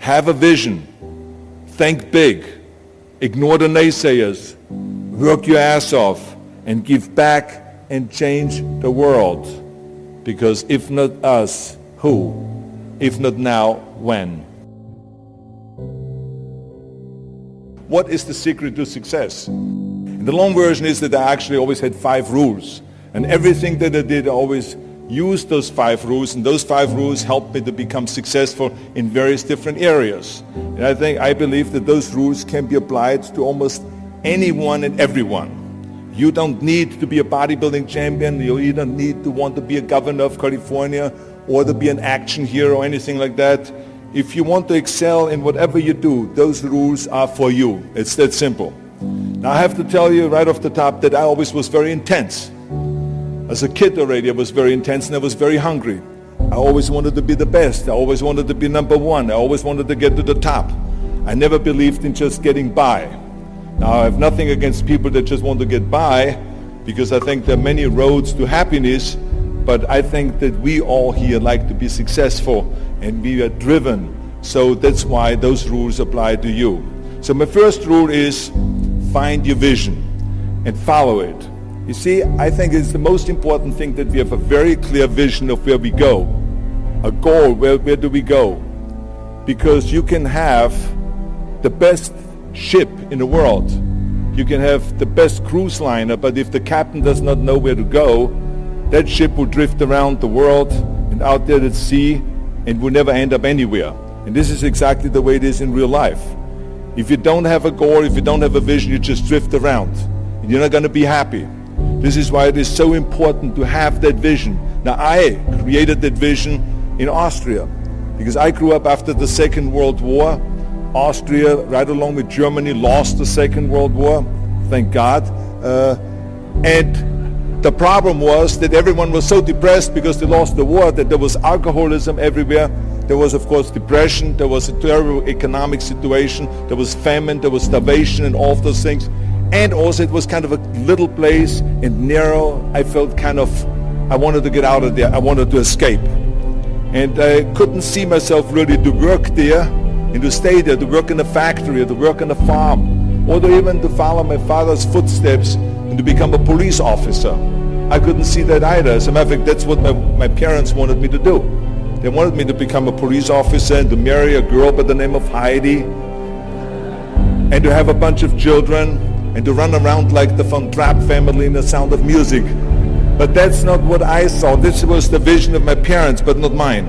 Have a vision. Think big. Ignore the naysayers. Work your ass off and give back and change the world. Because if not us, who? If not now, when? What is the secret to success? And the long version is that I actually always had 5 rules. And everything that I did, I always used those 5 rules. And those 5 rules helped me to become successful in various different areas. And I believe that those rules can be applied to almost anyone and everyone. You don't need to be a bodybuilding champion. You don't need to want to be a governor of California or to be an action hero or anything like that. If you want to excel in whatever you do, those rules are for you. It's that simple. Now I have to tell you right off the top that I always was very intense. As a kid already, I was very intense and I was very hungry. I always wanted to be the best. I always wanted to be number one. I always wanted to get to the top. I never believed in just getting by. Now I have nothing against people that just want to get by, because I think there are many roads to happiness, but I think that we all here like to be successful and we are driven. So that's why those rules apply to you. So my first rule is find your vision and follow it. You see, I think it's the most important thing that we have a very clear vision of where we go. A goal, where do we go? Because you can have the best ship in the world. You can have the best cruise liner, but if the captain does not know where to go, that ship will drift around the world and out there at sea and will never end up anywhere. And this is exactly the way it is in real life. If you don't have a goal, if you don't have a vision, you just drift around and you're not going to be happy. This is why it is so important to have that vision. Now I created that vision in Austria because I grew up after the Second World War. Austria, right along with Germany, lost the Second World War, thank God. And the problem was that everyone was so depressed because they lost the war that there was alcoholism everywhere. There was, of course, depression. There was a terrible economic situation. There was famine. There was starvation and all of those things. And also it was kind of a little place and narrow. I felt I wanted to get out of there. I wanted to escape. And I couldn't see myself really to work there and to stay there, to work in a factory, or to work on a farm, or to even to follow my father's footsteps and to become a police officer. I couldn't see that either. As a matter of fact, that's what my parents wanted me to do. They wanted me to become a police officer and to marry a girl by the name of Heidi and to have a bunch of children and to run around like the Von Trapp family in The Sound of Music. But that's not what I saw. This was the vision of my parents, but not mine.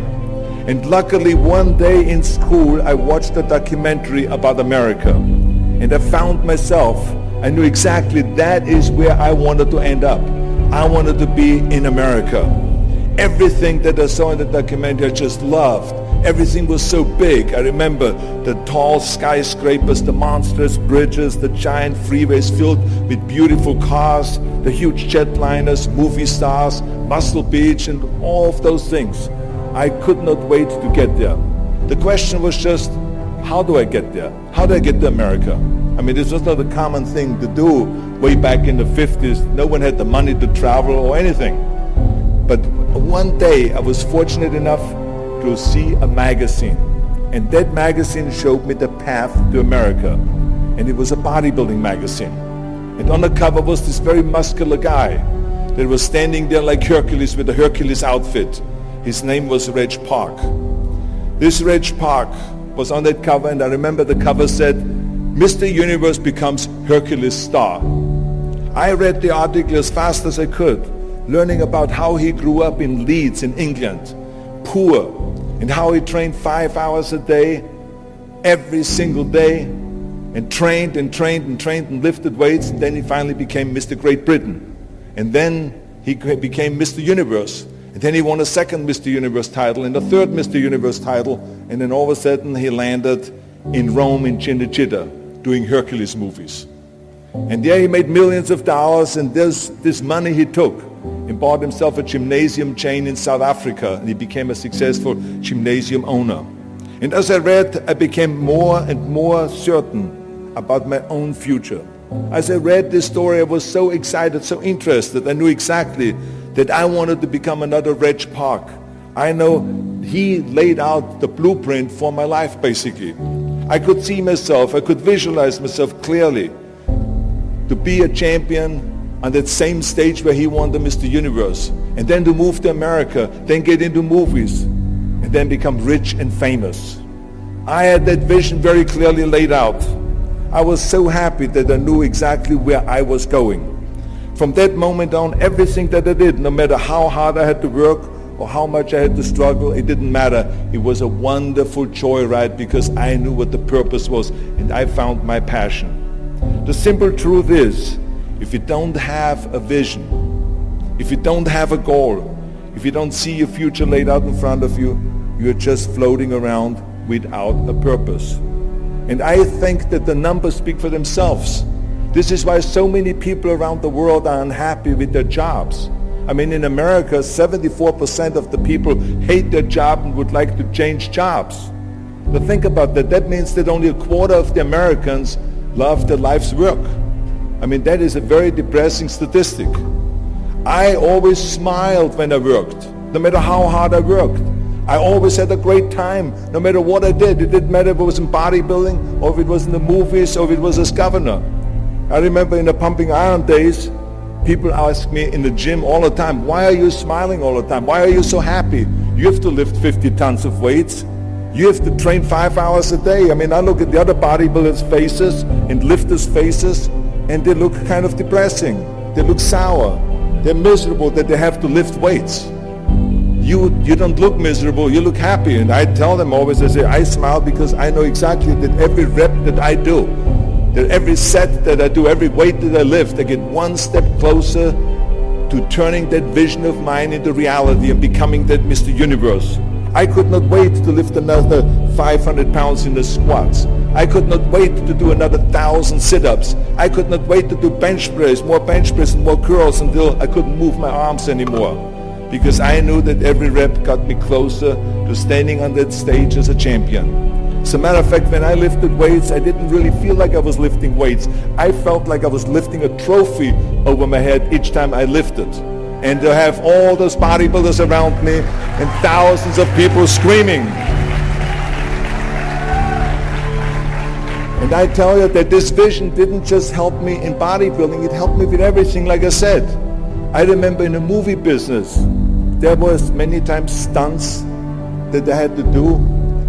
And luckily one day in school I watched a documentary about America. And I found myself, I knew exactly that is where I wanted to end up. I wanted to be in America. Everything that I saw in the documentary I just loved. Everything was so big. I remember the tall skyscrapers, the monstrous bridges, the giant freeways filled with beautiful cars, the huge jetliners, movie stars, Muscle Beach, and all of those things. I could not wait to get there. The question was just, how do I get there? How do I get to America? I mean, this was not a common thing to do way back in the 50s. No one had the money to travel or anything. But one day I was fortunate enough to see a magazine. And that magazine showed me the path to America. And it was a bodybuilding magazine. And on the cover was this very muscular guy that was standing there like Hercules with a Hercules outfit. His name was Reg Park. This Reg Park was on that cover, and I remember the cover said, Mr. Universe becomes Hercules star. I read the article as fast as I could, learning about how he grew up in Leeds in England, poor, and how he trained 5 hours a day, every single day, and trained and trained and trained and lifted weights, and then he finally became Mr. Great Britain. And then he became Mr. Universe. And then he won a second Mr. Universe title and a third Mr. Universe title. And then all of a sudden he landed in Rome in Cinecittà doing Hercules movies. And there he made millions of dollars, and this money he took and bought himself a gymnasium chain in South Africa, and he became a successful gymnasium owner. And as I read, I became more and more certain about my own future. As I read this story, I was so excited, so interested. I knew exactly that I wanted to become another Reg Park, I know he laid out the blueprint for my life, basically. I could see myself, I could visualize myself clearly to be a champion on that same stage where he won the Mr. Universe, and then to move to America, then get into movies, and then become rich and famous. I had that vision very clearly laid out. I was so happy that I knew exactly where I was going. From that moment on, everything that I did, no matter how hard I had to work or how much I had to struggle, it didn't matter. It was a wonderful joyride because I knew what the purpose was and I found my passion. The simple truth is, if you don't have a vision, if you don't have a goal, if you don't see your future laid out in front of you, you're just floating around without a purpose. And I think that the numbers speak for themselves. This is why so many people around the world are unhappy with their jobs. I mean, in America, 74% of the people hate their job and would like to change jobs. But think about that. That means that only a quarter of the Americans love their life's work. I mean, that is a very depressing statistic. I always smiled when I worked, no matter how hard I worked. I always had a great time, no matter what I did. It didn't matter if it was in bodybuilding, or if it was in the movies, or if it was as governor. I remember in the pumping iron days, people ask me in the gym all the time, why are you smiling all the time? Why are you so happy? You have to lift 50 tons of weights. You have to train 5 hours a day. I mean, I look at the other bodybuilders' faces and lifters' faces, and they look kind of depressing. They look sour. They're miserable that they have to lift weights. You don't look miserable, you look happy. And I tell them always, I say, I smile because I know exactly that every rep that I do, that every set that I do, every weight that I lift, I get one step closer to turning that vision of mine into reality and becoming that Mr. Universe. I could not wait to lift another 500 pounds in the squats. I could not wait to do another 1,000 sit-ups. I could not wait to do bench press, more bench press and more curls until I couldn't move my arms anymore. Because I knew that every rep got me closer to standing on that stage as a champion. As a matter of fact, when I lifted weights, I didn't really feel like I was lifting weights. I felt like I was lifting a trophy over my head each time I lifted. And to have all those bodybuilders around me and thousands of people screaming. And I tell you that this vision didn't just help me in bodybuilding, it helped me with everything, like I said. I remember in the movie business, there was many times stunts that I had to do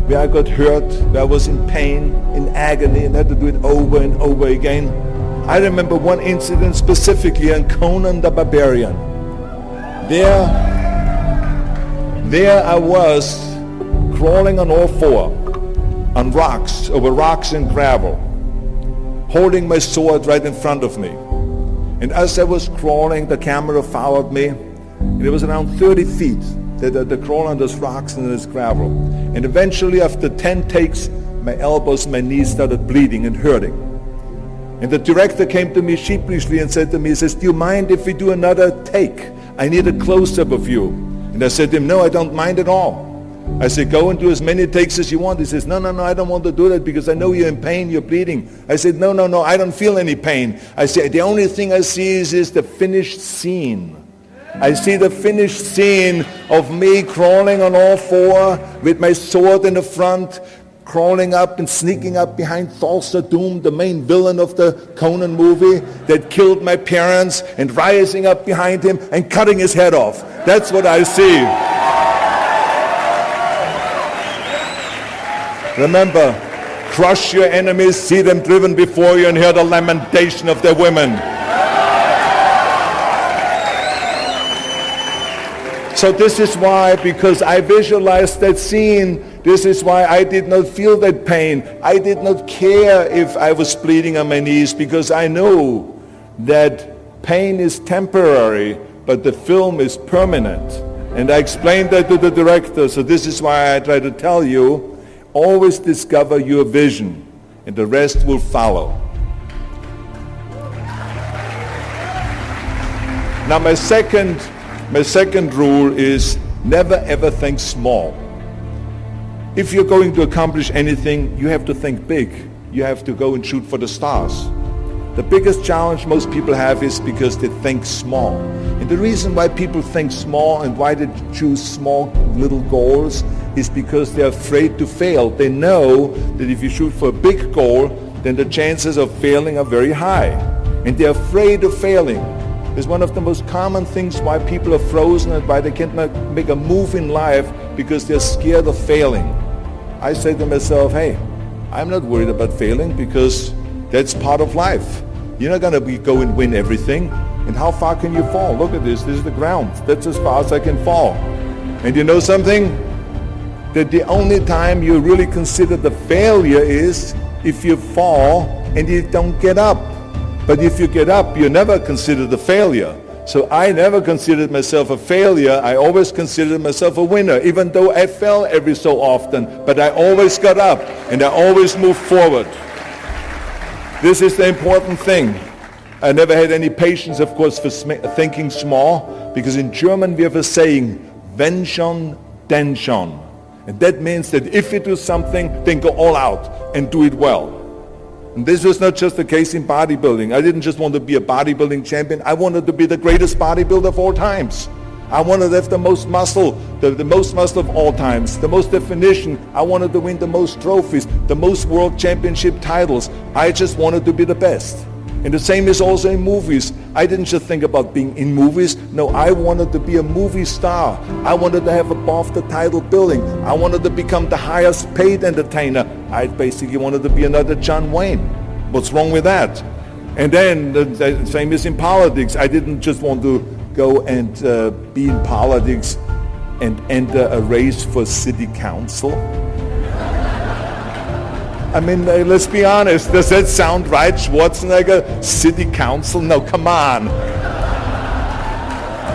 where I got hurt, where I was in pain, in agony, and had to do it over and over again. I remember one incident specifically on Conan the Barbarian. There I was crawling on all four, on rocks, over rocks and gravel, holding my sword right in front of me. And as I was crawling, the camera followed me, and it was around 30 feet that crawl on those rocks and this gravel. And eventually, after 10 takes, my elbows and my knees started bleeding and hurting. And the director came to me sheepishly and said to me, he says, do you mind if we do another take? I need a close-up of you. And I said to him, no, I don't mind at all. I said, go and do as many takes as you want. He says, no, I don't want to do that because I know you're in pain, you're bleeding. I said, no, I don't feel any pain. I said, the only thing I see is the finished scene. I see the finished scene of me crawling on all four with my sword in the front, crawling up and sneaking up behind Thulsa Doom, the main villain of the Conan movie that killed my parents, and rising up behind him and cutting his head off. That's what I see. Remember, crush your enemies, see them driven before you, and hear the lamentation of their women. So this is why, because I visualized that scene, this is why I did not feel that pain. I did not care if I was bleeding on my knees, because I know that pain is temporary, but the film is permanent. And I explained that to the director, so this is why I try to tell you, always discover your vision, and the rest will follow. Now my second rule is never ever think small. If you're going to accomplish anything, you have to think big. You have to go and shoot for the stars. The biggest challenge most people have is because they think small. And the reason why people think small and why they choose small little goals is because they're afraid to fail. They know that if you shoot for a big goal, then the chances of failing are very high. And they're afraid of failing. It's one of the most common things why people are frozen and why they can't make a move in life, because they're scared of failing. I say to myself, hey, I'm not worried about failing because that's part of life. You're not going to go and win everything. And how far can you fall? Look at this. This is the ground. That's as far as I can fall. And you know something? That the only time you really consider the failure is if you fall and you don't get up. But if you get up, you never consider the failure. So I never considered myself a failure. I always considered myself a winner, even though I fell every so often. But I always got up and I always moved forward. This is the important thing. I never had any patience, of course, for thinking small, because in German we have a saying, wenn schon, denn schon. And that means that if you do something, then go all out and do it well. And this was not just the case in bodybuilding. I didn't just want to be a bodybuilding champion. I wanted to be the greatest bodybuilder of all times. I wanted to have the most muscle, the most muscle of all times, the most definition. I wanted to win the most trophies, the most world championship titles. I just wanted to be the best. And the same is also in movies. I didn't just think about being in movies. No, I wanted to be a movie star. I wanted to have above the title billing. I wanted to become the highest paid entertainer. I basically wanted to be another John Wayne. What's wrong with that? And then the same is in politics. I didn't just want to go and be in politics and enter a race for city council. I mean, let's be honest. Does that sound right? Schwarzenegger, city council? No, come on.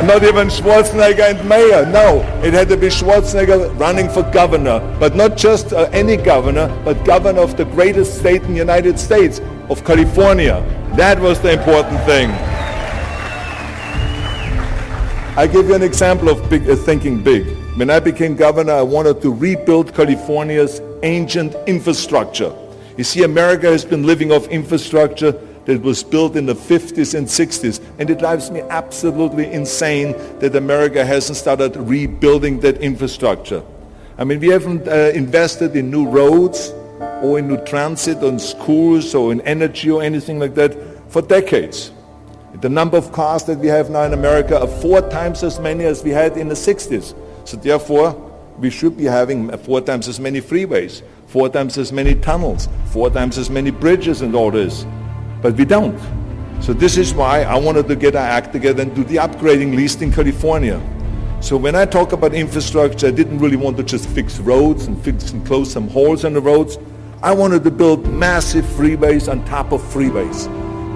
Not even Schwarzenegger and mayor. No, it had to be Schwarzenegger running for governor. But not just any governor, but governor of the greatest state in the United States, of California. That was the important thing. I give you an example of thinking big. When I became governor, I wanted to rebuild California's ancient infrastructure. You see, America has been living off infrastructure that was built in the 50s and 60s, and it drives me absolutely insane that America hasn't started rebuilding that infrastructure. I mean, we haven't invested in new roads or in new transit, or in schools, or in energy, or anything like that for decades. The number of cars that we have now in America are 4 times as many as we had in the 60s. So therefore, we should be having 4 times as many freeways, 4 times as many tunnels, 4 times as many bridges and all this. But we don't. So this is why I wanted to get our act together and do the upgrading, at least in California. So when I talk about infrastructure, I didn't really want to just fix roads and fix and close some holes on the roads. I wanted to build massive freeways on top of freeways.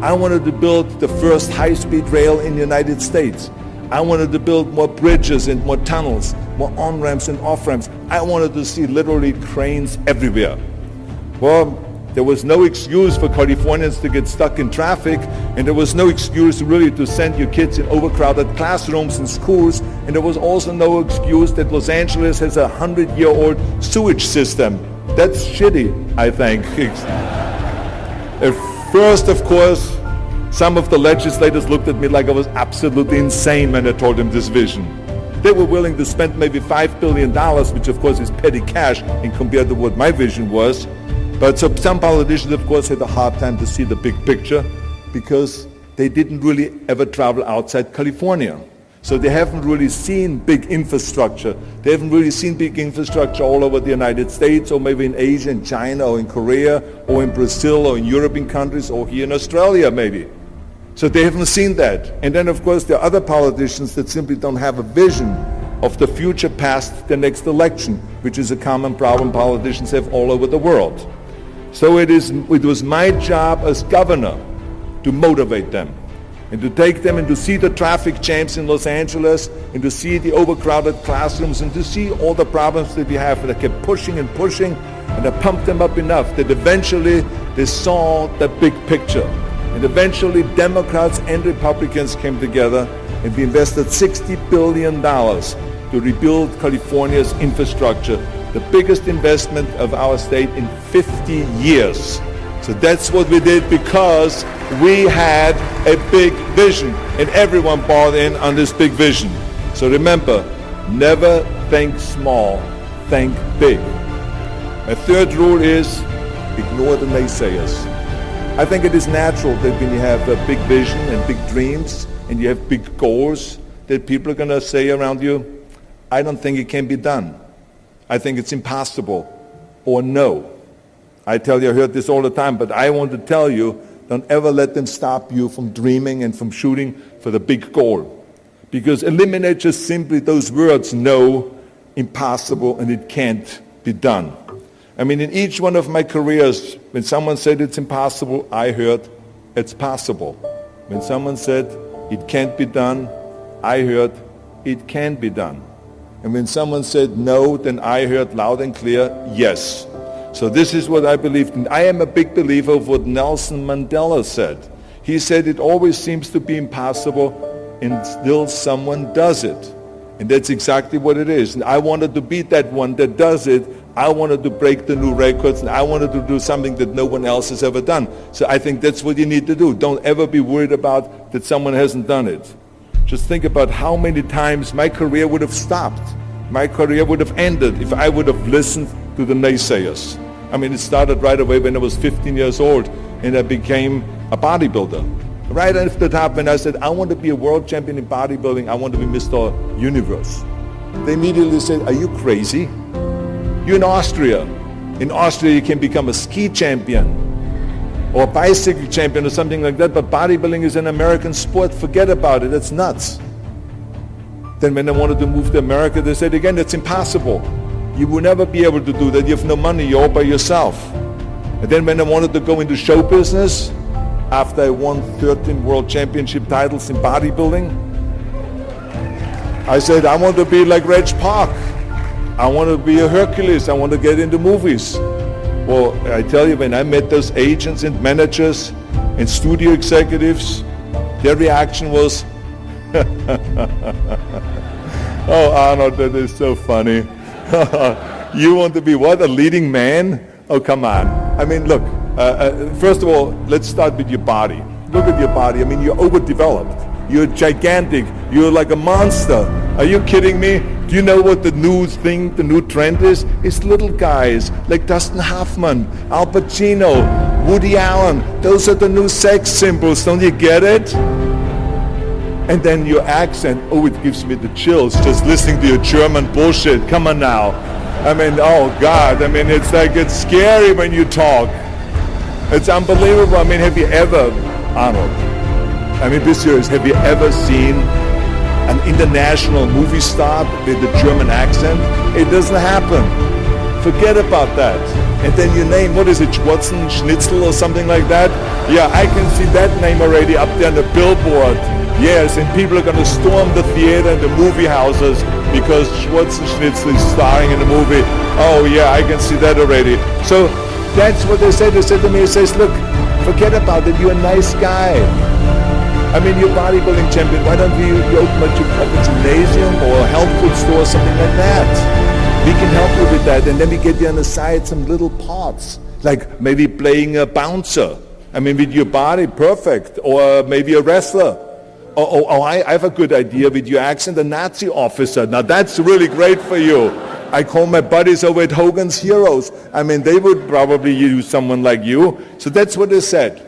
I wanted to build the first high-speed rail in the United States. I wanted to build more bridges and more tunnels, more on-ramps and off-ramps. I wanted to see literally cranes everywhere. Well, there was no excuse for Californians to get stuck in traffic, and there was no excuse really to send your kids in overcrowded classrooms in schools, and there was also no excuse that Los Angeles has a 100-year-old sewage system. That's shitty, I think. At first, of course, some of the legislators looked at me like I was absolutely insane when I told them this vision. They were willing to spend maybe $5 billion, which of course is petty cash in compared to what my vision was. But so some politicians, of course, had a hard time to see the big picture because they didn't really ever travel outside California. So they haven't really seen big infrastructure. They haven't really seen big infrastructure all over the United States, or maybe in Asia, in China, or in Korea, or in Brazil, or in European countries, or here in Australia maybe. So they haven't seen that. And then, of course, there are other politicians that simply don't have a vision of the future past the next election, which is a common problem politicians have all over the world. So it was my job as governor to motivate them and to take them and to see the traffic jams in Los Angeles and to see the overcrowded classrooms and to see all the problems that we have. And I kept pushing and pushing, and I pumped them up enough that eventually they saw the big picture. And eventually Democrats and Republicans came together and we invested $60 billion to rebuild California's infrastructure, the biggest investment of our state in 50 years. So that's what we did because we had a big vision and everyone bought in on this big vision. So remember, never think small, think big. A third rule is ignore the naysayers. I think it is natural that when you have a big vision and big dreams and you have big goals, that people are going to say around you, I don't think it can be done. I think it's impossible. Or no. I tell you, I heard this all the time, but I want to tell you, don't ever let them stop you from dreaming and from shooting for the big goal. Because eliminate just simply those words, no, impossible, and it can't be done. I mean, in each one of my careers, when someone said it's impossible, I heard it's possible. When someone said it can't be done, I heard it can be done. And when someone said no, then I heard loud and clear, yes. So this is what I believed in. I am a big believer of what Nelson Mandela said. He said it always seems to be impossible until someone does it. And that's exactly what it is. And I wanted to be that one that does it. I wanted to break the new records, and I wanted to do something that no one else has ever done. So I think that's what you need to do. Don't ever be worried about that someone hasn't done it. Just think about how many times my career would have stopped. My career would have ended if I would have listened to the naysayers. I mean, it started right away when I was 15 years old and I became a bodybuilder. Right after that, when I said, I want to be a world champion in bodybuilding, I want to be Mr. Universe. They immediately said, are you crazy? You're in Austria. In Austria, you can become a ski champion or a bicycle champion or something like that, but bodybuilding is an American sport. Forget about it. That's nuts. Then when I wanted to move to America, they said, again, that's impossible. You will never be able to do that. You have no money. You're all by yourself. And then when I wanted to go into show business, after I won 13 world championship titles in bodybuilding, I said, I want to be like Reg Park. I want to be a Hercules. I want to get into movies. Well, I tell you, when I met those agents and managers and studio executives, their reaction was, oh, Arnold, that is so funny. You want to be what, a leading man? Oh, come on. I mean, look, first of all, let's start with your body. Look at your body. I mean, you're overdeveloped. You're gigantic. You're like a monster. Are you kidding me? Do you know what the new thing, the new trend is? It's little guys like Dustin Hoffman, Al Pacino, Woody Allen. Those are the new sex symbols. Don't you get it? And then your accent, oh, it gives me the chills just listening to your German bullshit. Come on now. I mean, oh God, I mean, it's like, it's scary when you talk. It's unbelievable. I mean, have you ever, Arnold, I mean, this year, have you ever seen an international movie star with a German accent? It doesn't happen. Forget about that. And then your name, what is it, Schwarzenegg or something like that? Yeah, I can see that name already up there on the billboard. Yes, and people are going to storm the theater and the movie houses because Schwarzenegg is starring in the movie. Oh yeah, I can see that already. So that's what they said. They said to me, it says, look, forget about it. You're a nice guy. I mean, you're a bodybuilding champion. Why don't you open a gymnasium or a health food store or something like that? We can help you with that. And then we get you on the side some little parts, like maybe playing a bouncer. I mean, with your body, perfect. Or maybe a wrestler. I have a good idea with your accent, a Nazi officer. Now that's really great for you. I call my buddies over at Hogan's Heroes. I mean, they would probably use someone like you. So that's what they said.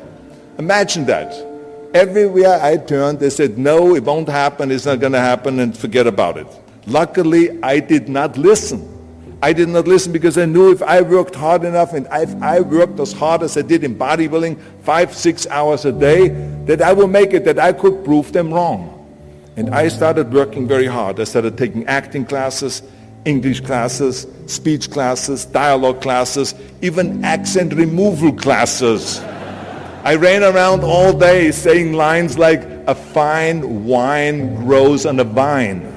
Imagine that. Everywhere I turned, they said, no, it won't happen, it's not going to happen, and forget about it. Luckily, I did not listen. I did not listen because I knew if I worked hard enough and if I worked as hard as I did in bodybuilding, 5-6 hours a day, that I will make it, that I could prove them wrong. And I started working very hard. I started taking acting classes, English classes, speech classes, dialogue classes, even accent removal classes. I ran around all day saying lines like, a fine wine grows on a vine.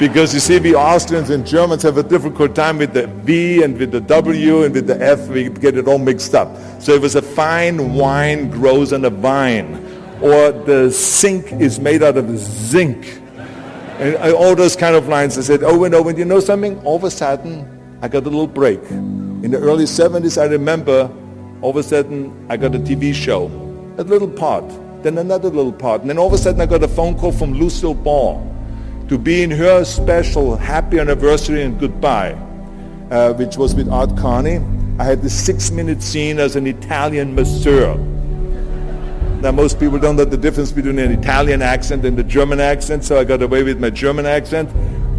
Because you see, we Austrians and Germans have a difficult time with the V and with the W and with the F. We get it all mixed up. So it was a fine wine grows on a vine. Or the sink is made out of zinc. And all those kind of lines. I said, over and over. And you know something? All of a sudden, I got a little break. In the early 70s, I remember All of a sudden, I got a TV show, a little part, then another little part. And then all of a sudden, I got a phone call from Lucille Ball to be in her special Happy Anniversary and Goodbye, which was with Art Carney. I had this 6-minute scene as an Italian masseur. Now, most people don't know the difference between an Italian accent and the German accent, so I got away with my German accent.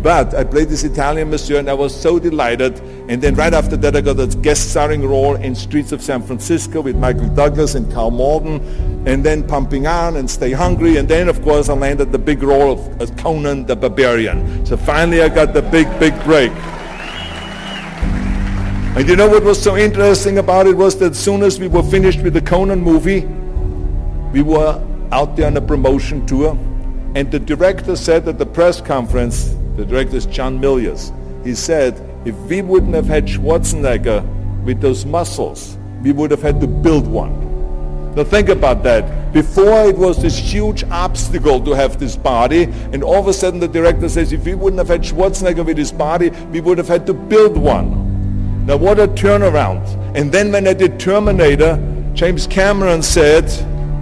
But I played this Italian masseur, and I was so delighted. And then right after that, I got a guest starring role in Streets of San Francisco with Michael Douglas and Carl Malden, and then Pumping On and Stay Hungry. And then, of course, I landed the big role of Conan the Barbarian. So finally, I got the big break. And you know what was so interesting about it was that as soon as we were finished with the Conan movie, we were out there on a promotion tour, and the director said at the press conference, the director is John Milius, he said, if we wouldn't have had Schwarzenegger with those muscles, we would have had to build one. Now think about that. Before it was this huge obstacle to have this body, and all of a sudden the director says, if we wouldn't have had Schwarzenegger with his body, we would have had to build one. Now what a turnaround. And then when I did Terminator, James Cameron said,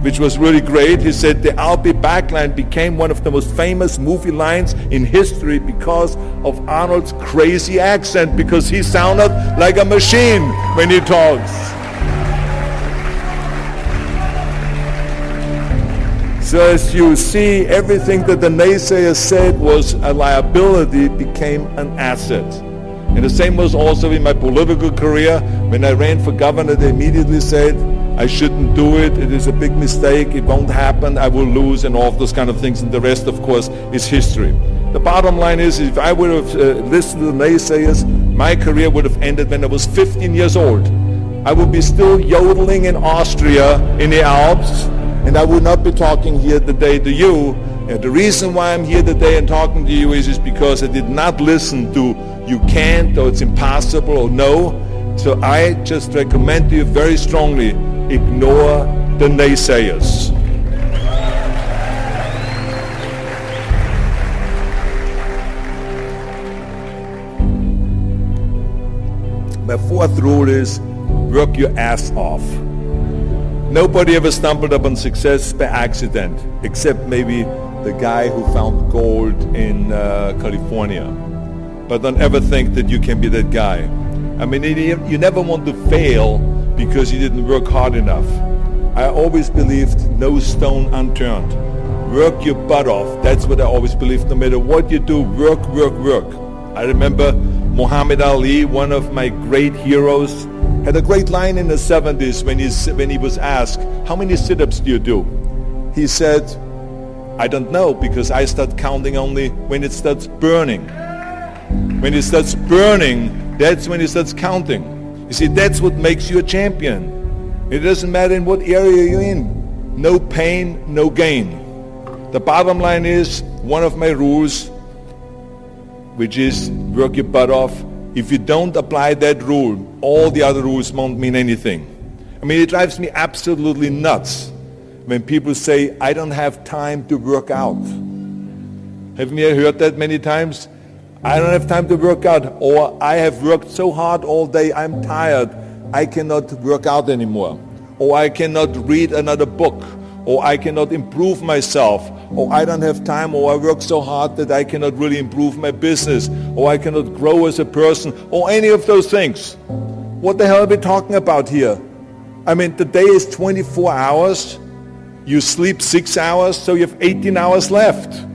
which was really great, he said the "I'll be back" line became one of the most famous movie lines in history because of Arnold's crazy accent, because he sounded like a machine when he talks. So as you see, everything that the naysayers said was a liability became an asset. And the same was also in my political career. When I ran for governor, they immediately said, I shouldn't do it, it is a big mistake, it won't happen, I will lose, and all of those kind of things, and the rest, of course, is history. The bottom line is, if I would have listened to the naysayers, my career would have ended when I was 15 years old. I would be still yodeling in Austria, in the Alps, and I would not be talking here today to you. And the reason why I'm here today and talking to you is because I did not listen to you can't, or it's impossible, or no. So I just recommend to you very strongly, ignore the naysayers. My fourth rule is work your ass off. Nobody ever stumbled upon success by accident, except maybe the guy who found gold in California. But don't ever think that you can be that guy. I mean, you never want to fail because you didn't work hard enough. I always believed no stone unturned. Work your butt off. That's what I always believed. No matter what you do, work. I remember Muhammad Ali, one of my great heroes, had a great line in the 70s when he was asked, how many sit-ups do you do? He said, I don't know, because I start counting only when it starts burning. When it starts burning, that's when it starts counting. You see, that's what makes you a champion. It doesn't matter in what area you're in. No pain, no gain. The bottom line is, one of my rules, which is work your butt off. If you don't apply that rule, all the other rules won't mean anything. I mean, it drives me absolutely nuts when people say, I don't have time to work out. Haven't you heard that many times? I don't have time to work out, or I have worked so hard all day, I'm tired, I cannot work out anymore, or I cannot read another book, or I cannot improve myself, or I don't have time, or I work so hard that I cannot really improve my business, or I cannot grow as a person, or any of those things. What the hell are we talking about here? I mean, the day is 24 hours, you sleep 6 hours, so you have 18 hours left.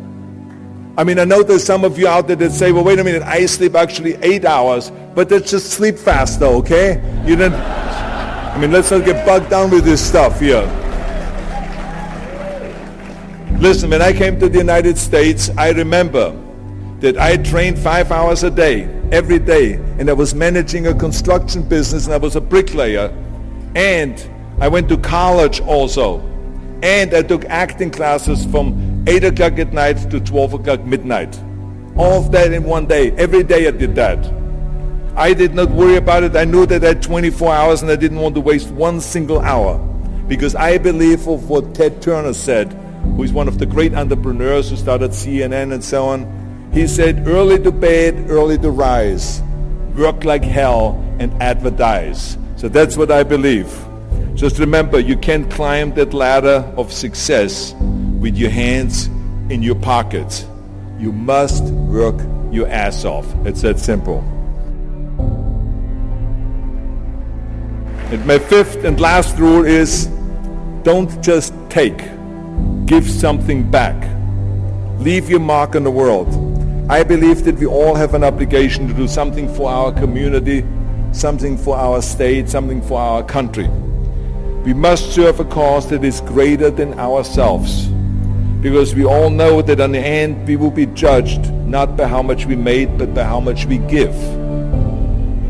I mean, I know there's some of you out there that say, well, wait a minute, I sleep actually 8 hours, but that's just sleep faster, okay? You don't, I mean, let's not get bogged down with this stuff here. Listen, when I came to the United States, I remember that I trained 5 hours a day, every day, and I was managing a construction business, and I was a bricklayer, and I went to college also, and I took acting classes from 8 o'clock at night to 12 o'clock midnight. All of that in one day. Every day I did that. I did not worry about it. I knew that I had 24 hours and I didn't want to waste one single hour. Because I believe of what Ted Turner said, who is one of the great entrepreneurs who started CNN and so on. He said, early to bed, early to rise. Work like hell and advertise. So that's what I believe. Just remember, you can't climb that ladder of success with your hands in your pockets. You must work your ass off. It's that simple. And my fifth and last rule is, don't just take. Give something back. Leave your mark on the world. I believe that we all have an obligation to do something for our community, something for our state, something for our country. We must serve a cause that is greater than ourselves, because we all know that in the end we will be judged not by how much we made, but by how much we give.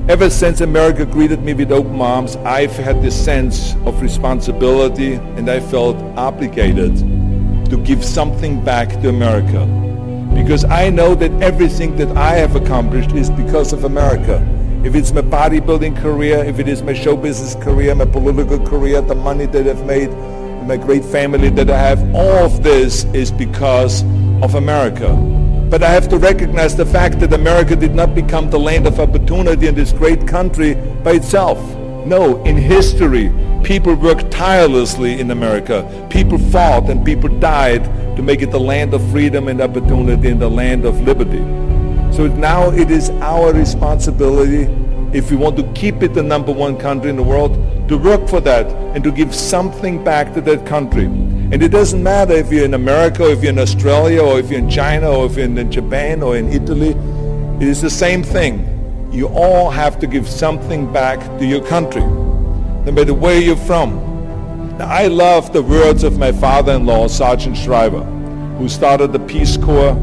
Ever since America greeted me with open arms, I've had this sense of responsibility, and I felt obligated to give something back to America, because I know that everything that I have accomplished is because of America. If it's my bodybuilding career, if it is my show business career, my political career, the money that I've made, my great family that I have, all of this is because of America. But I have to recognize the fact that America did not become the land of opportunity in this great country by itself. No, in history, people worked tirelessly in America. People fought and people died to make it the land of freedom and opportunity and the land of liberty. So now it is our responsibility, if we want to keep it the number one country in the world, to work for that and to give something back to that country. And it doesn't matter if you're in America, or if you're in Australia, or if you're in China, or if you're in Japan, or in Italy. It is the same thing. You all have to give something back to your country, no matter where you're from. Now, I love the words of my father-in-law, Sergeant Shriver, who started the Peace Corps,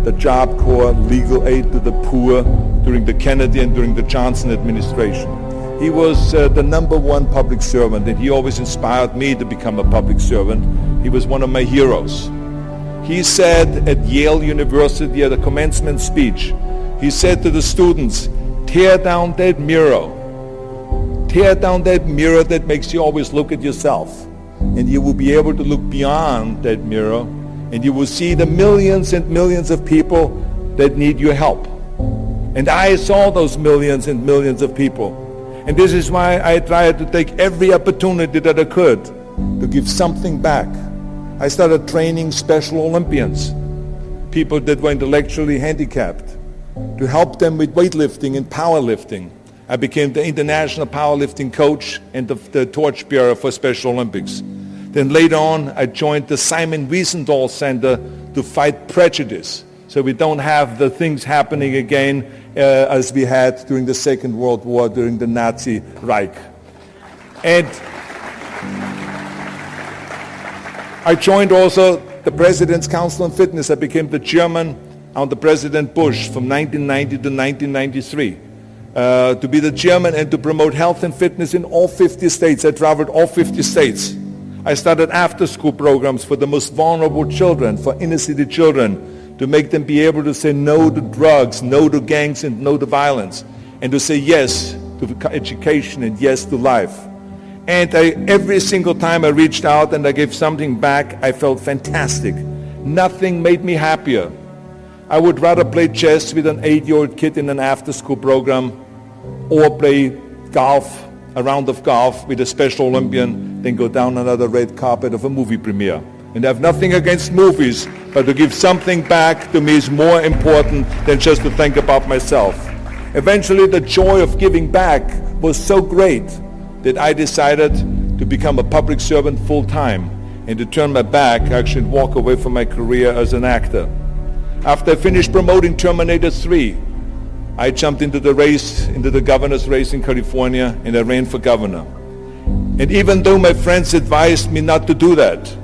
the Job Corps, legal aid to the poor during the Kennedy and during the Johnson administration. He was the number one public servant, and he always inspired me to become a public servant. He was one of my heroes. He said at Yale University at a commencement speech, he said to the students, tear down that mirror. Tear down that mirror that makes you always look at yourself. And you will be able to look beyond that mirror, and you will see the millions and millions of people that need your help. And I saw those millions and millions of people. And this is why I tried to take every opportunity that I could to give something back. I started training Special Olympians, people that were intellectually handicapped, to help them with weightlifting and powerlifting. I became the international powerlifting coach and the torchbearer for Special Olympics. Then later on, I joined the Simon Wiesenthal Center to fight prejudice, so we don't have the things happening again as we had during the Second World War, during the Nazi Reich. And I joined also the President's Council on Fitness. I became the chairman under President Bush from 1990 to 1993. To be the chairman and to promote health and fitness in all 50 states. I traveled all 50 states. I started after-school programs for the most vulnerable children, for inner-city children, to make them be able to say no to drugs, no to gangs, and no to violence, and to say yes to education and yes to life. And every single time I reached out and I gave something back, I felt fantastic. Nothing made me happier. I would rather play chess with an 8-year-old kid in an after-school program or play golf, a round of golf with a Special Olympian, than go down another red carpet of a movie premiere. And I have nothing against movies, but to give something back to me is more important than just to think about myself. Eventually, the joy of giving back was so great that I decided to become a public servant full-time and to turn my back, actually, and walk away from my career as an actor. After I finished promoting Terminator 3, I jumped into the race, into the governor's race in California, and I ran for governor. And even though my friends advised me not to do that,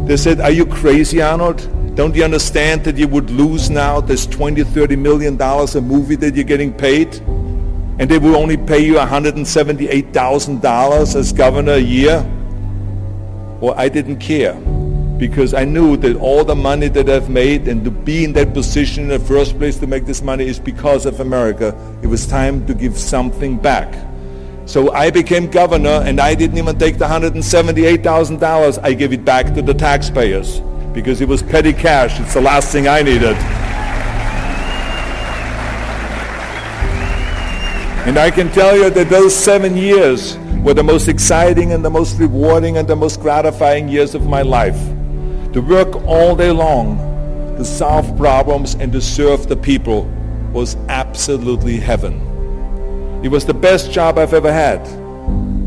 they said, "Are you crazy, Arnold? Don't you understand that you would lose now this $20-30 million a movie that you're getting paid? And they will only pay you $178,000 as governor a year?" Well, I didn't care, because I knew that all the money that I've made and to be in that position in the first place to make this money is because of America. It was time to give something back. So I became governor, and I didn't even take the $178,000. I gave it back to the taxpayers because it was petty cash. It's the last thing I needed. And I can tell you that those 7 years were the most exciting and the most rewarding and the most gratifying years of my life. To work all day long, to solve problems and to serve the people was absolutely heaven. It was the best job I've ever had.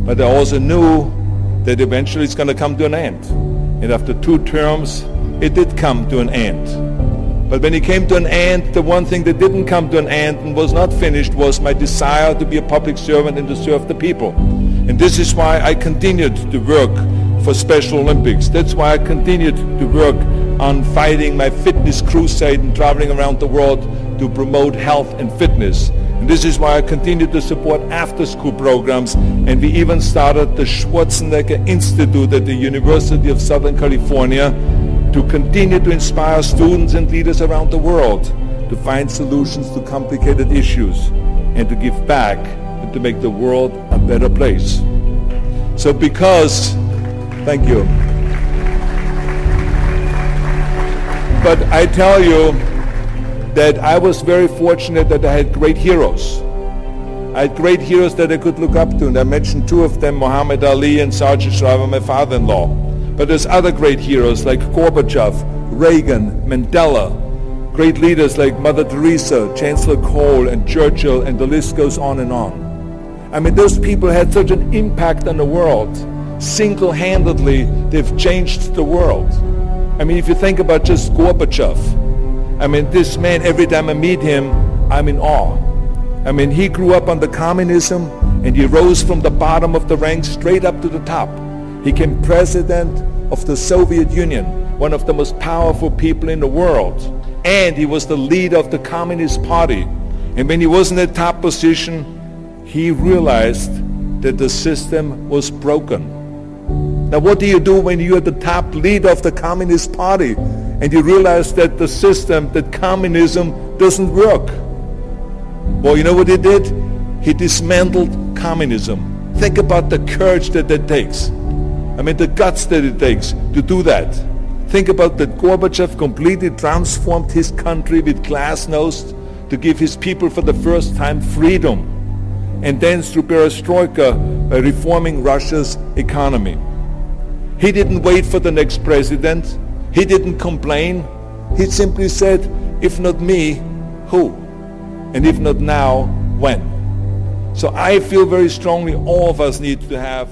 But I also knew that eventually it's going to come to an end. And after 2 terms, it did come to an end. But when it came to an end, the one thing that didn't come to an end and was not finished was my desire to be a public servant and to serve the people. And this is why I continued to work for Special Olympics. That's why I continued to work on fighting my fitness crusade and traveling around the world to promote health and fitness. And this is why I continue to support after-school programs, and we even started the Schwarzenegg Institute at the University of Southern California to continue to inspire students and leaders around the world to find solutions to complicated issues and to give back and to make the world a better place. So thank you. But I tell you that I was very fortunate that I had great heroes. I had great heroes that I could look up to, and I mentioned 2 of them, Muhammad Ali and Sergeant Shriver, my father-in-law. But there's other great heroes like Gorbachev, Reagan, Mandela, great leaders like Mother Teresa, Chancellor Kohl, and Churchill, and the list goes on and on. I mean, those people had such an impact on the world. Single-handedly, they've changed the world. I mean, if you think about just Gorbachev, I mean, this man, every time I meet him, I'm in awe. I mean, he grew up under communism, and he rose from the bottom of the ranks straight up to the top. He became president of the Soviet Union, one of the most powerful people in the world. And he was the leader of the Communist Party. And when he was in the top position, he realized that the system was broken. Now, what do you do when you're the top leader of the Communist Party and you realize that the system, that communism doesn't work? Well, you know what he did? He dismantled communism. Think about the courage that takes. I mean, the guts that it takes to do that. Think about that Gorbachev completely transformed his country with glasnost to give his people for the first time freedom. And then through perestroika, by reforming Russia's economy. He didn't wait for the next president. He didn't complain. He simply said, if not me, who? And if not now, when? So I feel very strongly all of us need to have